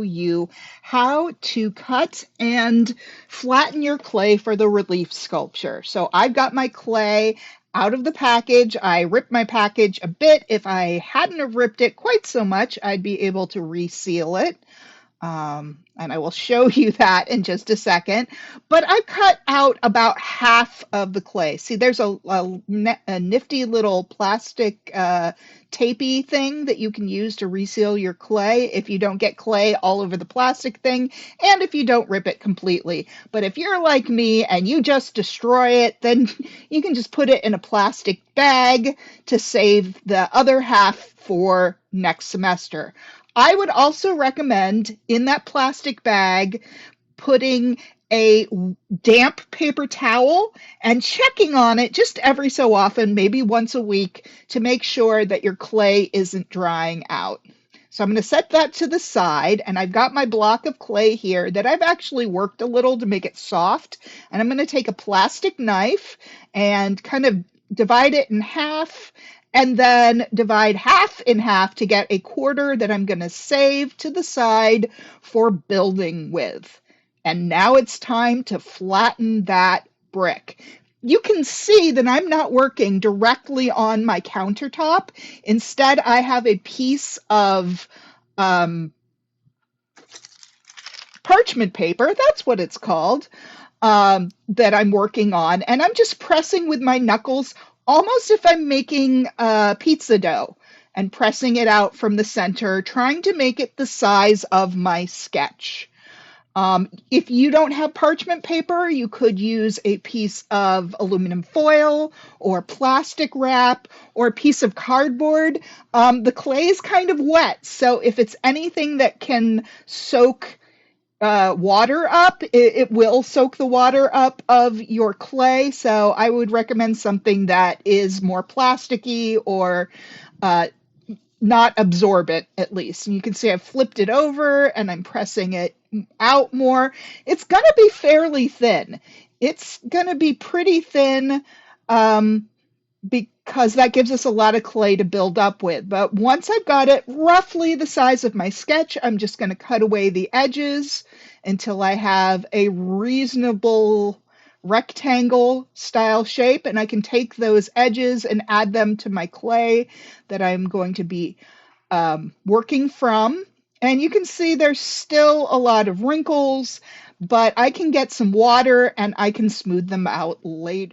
You how to cut and flatten your clay for the relief sculpture. So I've got my clay out of the package. I ripped my package a bit. If I hadn't have ripped it quite so much, I'd be able to reseal it. And I will show you that in just a second. But I cut out about half of the clay. See, there's a nifty little plastic tapey thing that you can use to reseal your clay if you don't get clay all over the plastic thing and if you don't rip it completely. But if you're like me and you just destroy it, then you can just put it in a plastic bag to save the other half for next semester. I would also recommend in that plastic bag putting a damp paper towel and checking on it just every so often, maybe once a week, to make sure that your clay isn't drying out. So I'm going to set that to the side, and I've got my block of clay here that I've actually worked a little to make it soft. And I'm going to take a plastic knife and kind of divide it in half and then divide half in half to get a quarter that I'm going to save to the side for building with. And now it's time to flatten that brick. You can see that I'm not working directly on my countertop. Instead, I have a piece of parchment paper, that's what it's called, that I'm working on. And I'm just pressing with my knuckles almost if I'm making pizza dough and pressing it out from the center, trying to make it the size of my sketch. If you don't have parchment paper, you could use a piece of aluminum foil or plastic wrap or a piece of cardboard. The clay is kind of wet, so if it's anything that can soak water up, it will soak the water up of your clay. So I would recommend something that is more plasticky or not absorbent at least. And you can see I've flipped it over and I'm pressing it out more. It's going to be fairly thin. It's going to be pretty thin because that gives us a lot of clay to build up with. But once I've got it roughly the size of my sketch, I'm just going to cut away the edges until I have a reasonable rectangle style shape, and I can take those edges and add them to my clay that I'm going to be working from. And you can see there's still a lot of wrinkles, but I can get some water and I can smooth them out later.